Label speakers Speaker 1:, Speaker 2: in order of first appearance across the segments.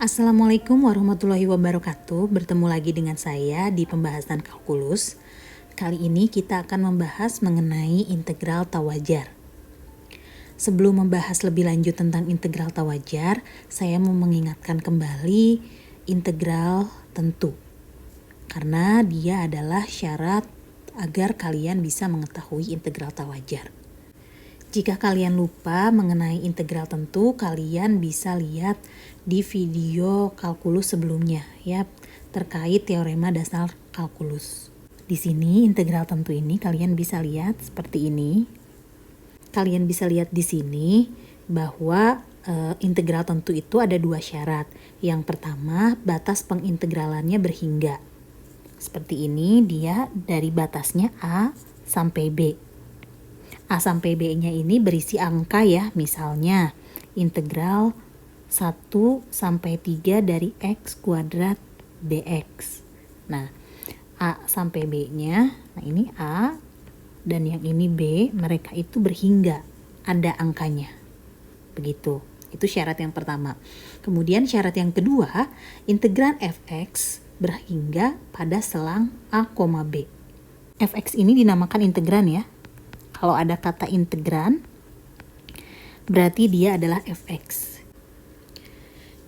Speaker 1: Assalamualaikum warahmatullahi wabarakatuh. Bertemu lagi dengan saya di pembahasan kalkulus. Kali ini kita akan membahas mengenai integral tawajar. Sebelum membahas lebih lanjut tentang integral tawajar, saya mau mengingatkan kembali integral tentu. Karena dia adalah syarat agar kalian bisa mengetahui integral tawajar. Jika kalian lupa mengenai integral tentu, kalian bisa lihat di video kalkulus sebelumnya ya, terkait teorema dasar kalkulus. Di sini integral tentu ini kalian bisa lihat seperti ini. Kalian bisa lihat di sini bahwa integral tentu itu ada dua syarat. Yang pertama, batas pengintegralannya berhingga. Seperti ini, dia dari batasnya A sampai B. A sampai B-nya ini berisi angka ya, misalnya integral 1 sampai 3 dari X kuadrat dx. Nah, A sampai B-nya, nah ini A dan yang ini B, mereka itu berhingga, ada angkanya. Begitu, itu syarat yang pertama. Kemudian syarat yang kedua, integran fx berhingga pada selang A, B. Fx ini dinamakan integran ya. Kalau ada kata integran, berarti dia adalah fx.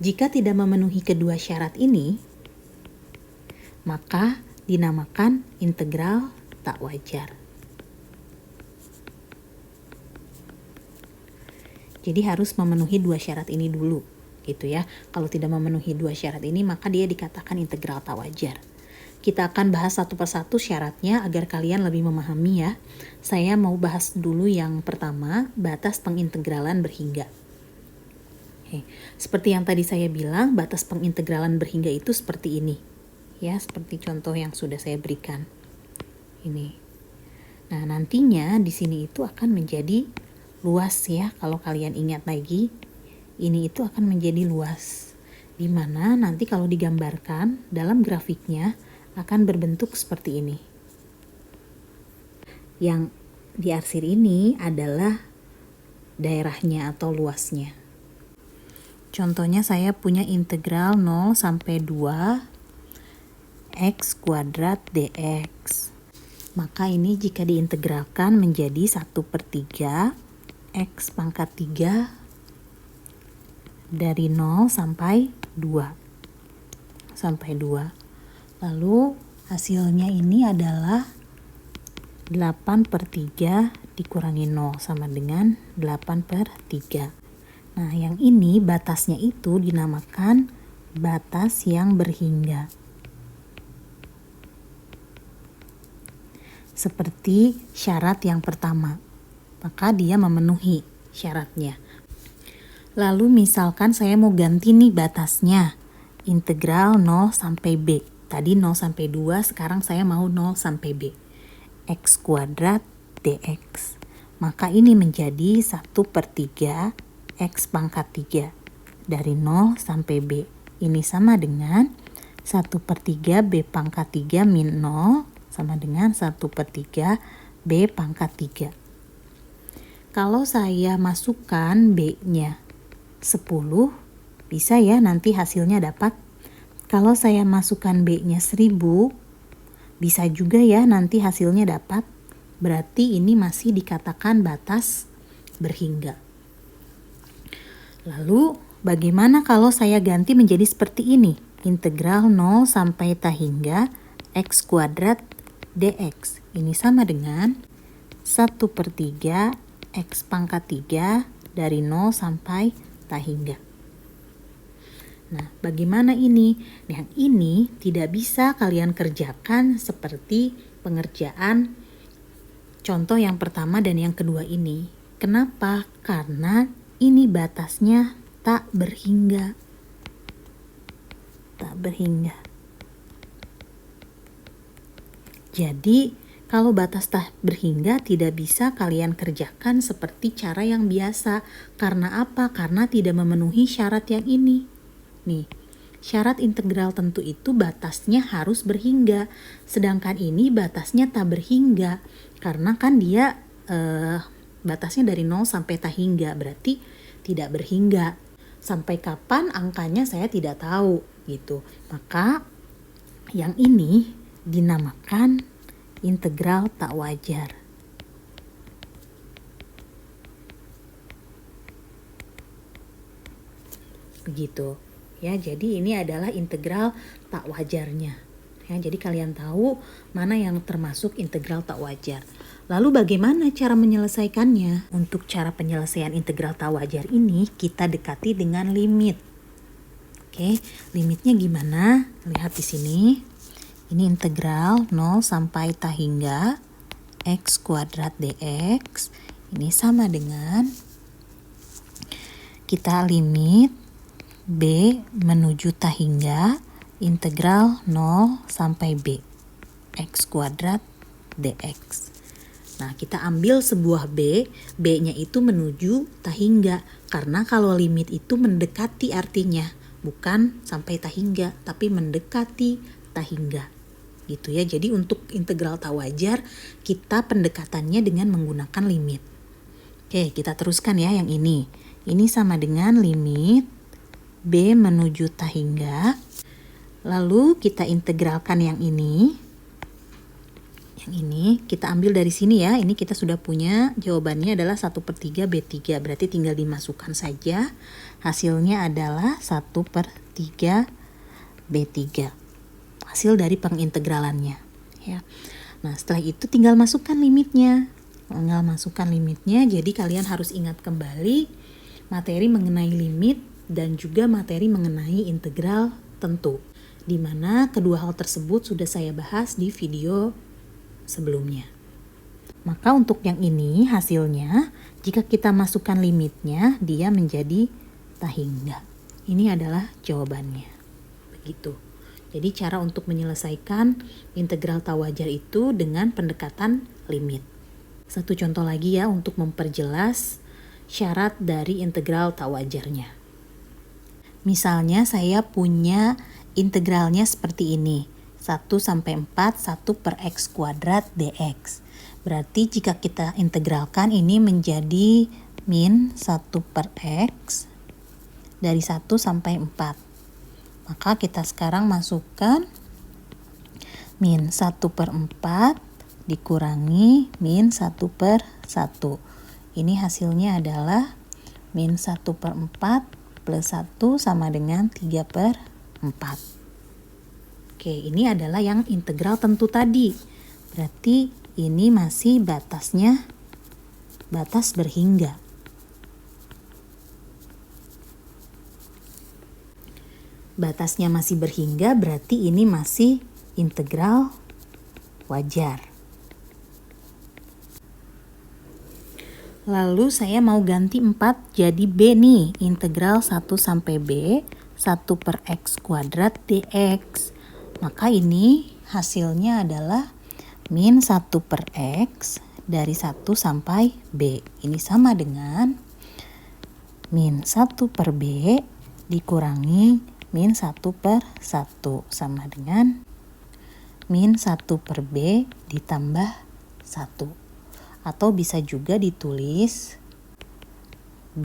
Speaker 1: Jika tidak memenuhi kedua syarat ini, maka dinamakan integral tak wajar. Jadi harus memenuhi dua syarat ini dulu, gitu ya. Kalau tidak memenuhi dua syarat ini, maka dia dikatakan integral tak wajar. Kita akan bahas satu persatu syaratnya agar kalian lebih memahami ya. Saya mau bahas dulu yang pertama, batas pengintegralan berhingga. Oke. Seperti yang tadi saya bilang, batas pengintegralan berhingga itu seperti ini. Ya, seperti contoh yang sudah saya berikan. Ini. Nah, nantinya di sini itu akan menjadi luas ya. Kalau kalian ingat lagi, ini itu akan menjadi luas. Dimana nanti kalau digambarkan dalam grafiknya, akan berbentuk seperti ini. Yang diarsir ini adalah daerahnya atau luasnya. Contohnya saya punya integral 0 sampai 2 X kuadrat dx. Maka ini jika diintegralkan menjadi 1/3 X pangkat 3 dari 0 sampai 2. Lalu hasilnya ini adalah 8/3 dikurangi 0 sama dengan 8/3. Nah, yang ini batasnya itu dinamakan batas yang berhingga. Seperti syarat yang pertama, maka dia memenuhi syaratnya. Lalu misalkan saya mau ganti nih batasnya, integral 0 sampai B. Tadi 0 sampai 2, sekarang saya mau 0 sampai B. X kuadrat dx. Maka ini menjadi 1/3 X pangkat 3 dari 0 sampai B. Ini sama dengan 1/3 B pangkat 3 min 0 sama dengan 1/3 B pangkat 3. Kalau saya masukkan B-nya 10, bisa ya nanti hasilnya dapat. Kalau saya masukkan B-nya 1000, bisa juga ya nanti hasilnya dapat. Berarti ini masih dikatakan batas berhingga. Lalu bagaimana kalau saya ganti menjadi seperti ini? Integral 0 sampai tahingga X kuadrat dx. Ini sama dengan 1/3 X pangkat 3 dari 0 sampai tahingga. Nah, bagaimana ini? Yang ini tidak bisa kalian kerjakan seperti pengerjaan contoh yang pertama dan yang kedua ini. Kenapa? Karena ini batasnya tak berhingga. Tak berhingga. Jadi, kalau batas tak berhingga tidak bisa kalian kerjakan seperti cara yang biasa. Karena apa? Karena tidak memenuhi syarat yang ini. Nih, syarat integral tentu itu batasnya harus berhingga. Sedangkan ini batasnya tak berhingga. Karena kan dia batasnya dari 0 sampai tahingga, berarti tidak berhingga. Sampai kapan angkanya saya tidak tahu gitu. Maka yang ini dinamakan integral tak wajar. Begitu ya, jadi ini adalah integral tak wajarnya ya. Jadi kalian tahu mana yang termasuk integral tak wajar. Lalu bagaimana cara menyelesaikannya? Untuk cara penyelesaian integral tak wajar ini kita dekati dengan limit. Oke, limitnya gimana? Lihat di sini. Ini integral 0 sampai tak hingga x kuadrat dx. Ini sama dengan kita limit b menuju tak hingga integral 0 sampai b x kuadrat dx. Nah, kita ambil sebuah b-nya itu menuju tak hingga. Karena kalau limit itu mendekati artinya, bukan sampai tak hingga, tapi mendekati tak hingga. Gitu ya. Jadi untuk integral tak wajar, kita pendekatannya dengan menggunakan limit. Oke, kita teruskan ya yang ini. Ini sama dengan limit b menuju tak hingga. Lalu kita integralkan yang ini. Yang ini kita ambil dari sini ya. Ini kita sudah punya jawabannya adalah 1/3 B3. Berarti tinggal dimasukkan saja. Hasilnya adalah 1/3 B3. Hasil dari pengintegralannya ya. Nah, setelah itu tinggal masukkan limitnya. Jadi kalian harus ingat kembali materi mengenai limit dan juga materi mengenai integral tentu. Di mana kedua hal tersebut sudah saya bahas di video sebelumnya. Maka untuk yang ini hasilnya, jika kita masukkan limitnya, dia menjadi tak hingga. Ini adalah jawabannya. Begitu. Jadi cara untuk menyelesaikan integral tak wajar itu dengan pendekatan limit. Satu contoh lagi ya untuk memperjelas syarat dari integral tak wajarnya. Misalnya saya punya integralnya seperti ini. 1 sampai 4, 1 per x kuadrat dx. Berarti jika kita integralkan ini menjadi min 1 per x dari 1 sampai 4. Maka kita sekarang masukkan min 1 per 4 dikurangi min 1 per 1. Ini hasilnya adalah min 1 per 4 plus 1 sama dengan 3 per 4. Oke, ini adalah yang integral tentu tadi. Berarti ini masih batasnya batas berhingga. Batasnya masih berhingga berarti ini masih integral wajar. Lalu saya mau ganti 4 jadi b nih. Integral 1 sampai b 1 per x kuadrat dx. Maka ini hasilnya adalah min 1 per x dari 1 sampai b. Ini sama dengan min 1 per b dikurangi min 1 per 1. Sama dengan min 1 per b ditambah 1. Atau bisa juga ditulis b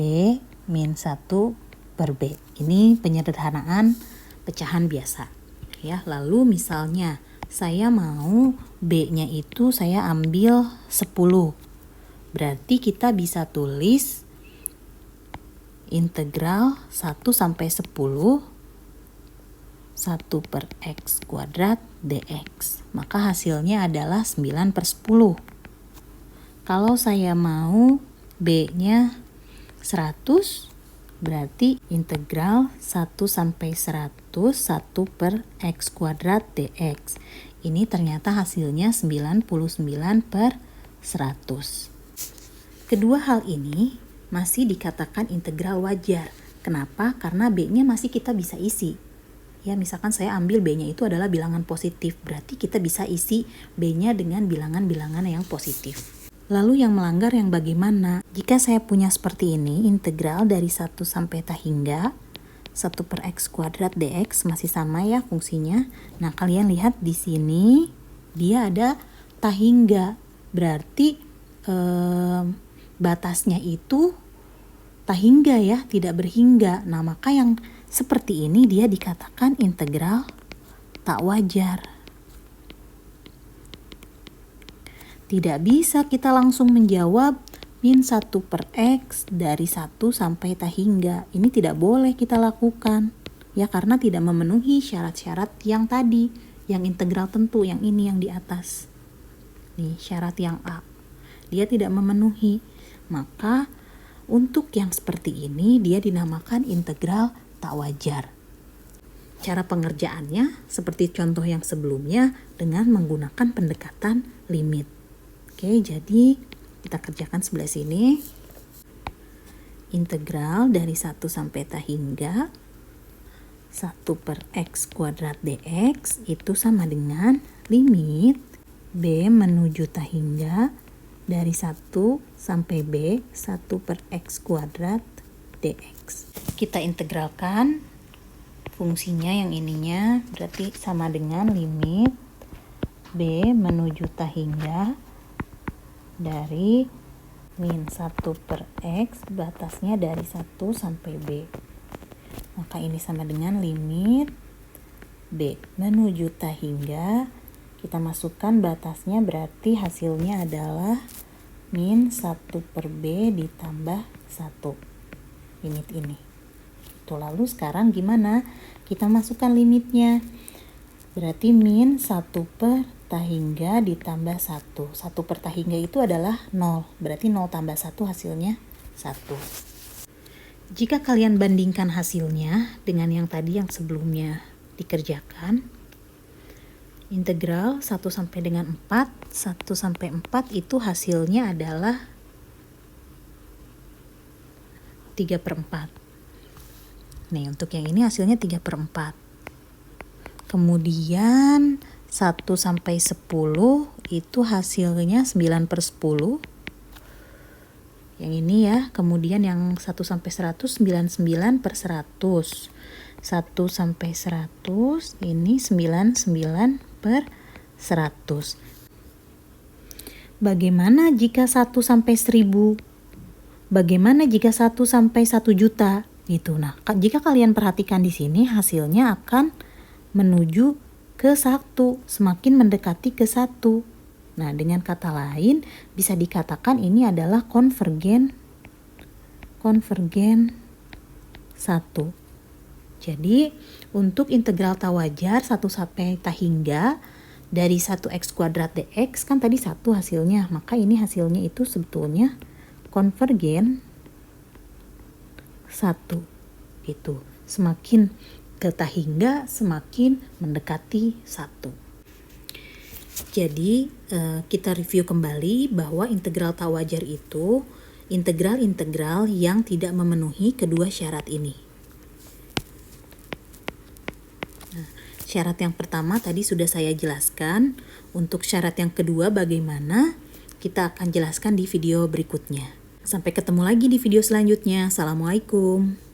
Speaker 1: min 1 per b. Ini penyederhanaan pecahan biasa. Ya, lalu misalnya saya mau b-nya itu saya ambil 10. Berarti kita bisa tulis integral 1 sampai 10 1 per x kuadrat dx. Maka hasilnya adalah 9 per 10. Kalau saya mau b-nya 100, berarti integral 1 sampai 100 1 per x kuadrat dx. Ini ternyata hasilnya 99 per 100. Kedua hal ini masih dikatakan integral wajar. Kenapa? Karena b-nya masih kita bisa isi. Ya, misalkan saya ambil b-nya itu adalah bilangan positif, berarti kita bisa isi b-nya dengan bilangan-bilangan yang positif. Lalu yang melanggar yang bagaimana? Jika saya punya seperti ini, integral dari 1 sampai tak hingga 1 per x kuadrat dx masih sama ya fungsinya. Nah, kalian lihat di sini dia ada tak hingga. Berarti batasnya itu tak hingga ya, tidak berhingga. Nah, maka yang seperti ini dia dikatakan integral tak wajar. Tidak bisa kita langsung menjawab min 1 per X dari 1 sampai tak hingga. Ini tidak boleh kita lakukan. Ya, karena tidak memenuhi syarat-syarat yang tadi, yang integral tentu, yang ini yang di atas. Nih, syarat yang A. Dia tidak memenuhi. Maka untuk yang seperti ini dia dinamakan integral tak wajar. Cara pengerjaannya seperti contoh yang sebelumnya dengan menggunakan pendekatan limit. Oke, jadi kita kerjakan sebelah sini. Integral dari 1 sampai tak hingga 1 per X kuadrat dx itu sama dengan limit B menuju tak hingga dari 1 sampai B 1 per X kuadrat dx. Kita integralkan fungsinya yang ininya, berarti sama dengan limit B menuju tak hingga dari min 1 per X, batasnya dari 1 sampai B. Maka ini sama dengan limit B menuju tak hingga, kita masukkan batasnya, berarti hasilnya adalah min 1 per B ditambah 1. Limit ini. Itu lalu sekarang gimana? Kita masukkan limitnya. Berarti min 1 per tak hingga ditambah 1. 1 per tak hingga itu adalah 0. Berarti 0 tambah 1 hasilnya 1. Jika kalian bandingkan hasilnya dengan yang tadi yang sebelumnya dikerjakan, integral 1 sampai dengan 4, 1 sampai 4 itu hasilnya adalah 3 per 4. Nih, untuk yang ini hasilnya 3 per 4. Kemudian 1 sampai 10 itu hasilnya 9 per 10. Yang ini ya, kemudian yang 1 sampai 100, 99 per 100. 1 sampai 100, ini 99 per 100. Bagaimana jika 1 sampai 1000? Bagaimana jika 1 sampai 1 juta? Gitu. Nah, jika kalian perhatikan di sini hasilnya akan menuju ke 1, semakin mendekati ke 1. Nah, dengan kata lain bisa dikatakan ini adalah konvergen 1. Jadi, untuk integral tak wajar 1 sampai tak hingga dari 1x kuadrat dx kan tadi 1 hasilnya, maka ini hasilnya itu sebetulnya konvergen 1. Gitu. Semakin ke tak hingga semakin mendekati 1. Jadi, kita review kembali bahwa integral tak wajar itu integral-integral yang tidak memenuhi kedua syarat ini. Syarat yang pertama tadi sudah saya jelaskan. Untuk syarat yang kedua bagaimana? Kita akan jelaskan di video berikutnya. Sampai ketemu lagi di video selanjutnya. Assalamualaikum.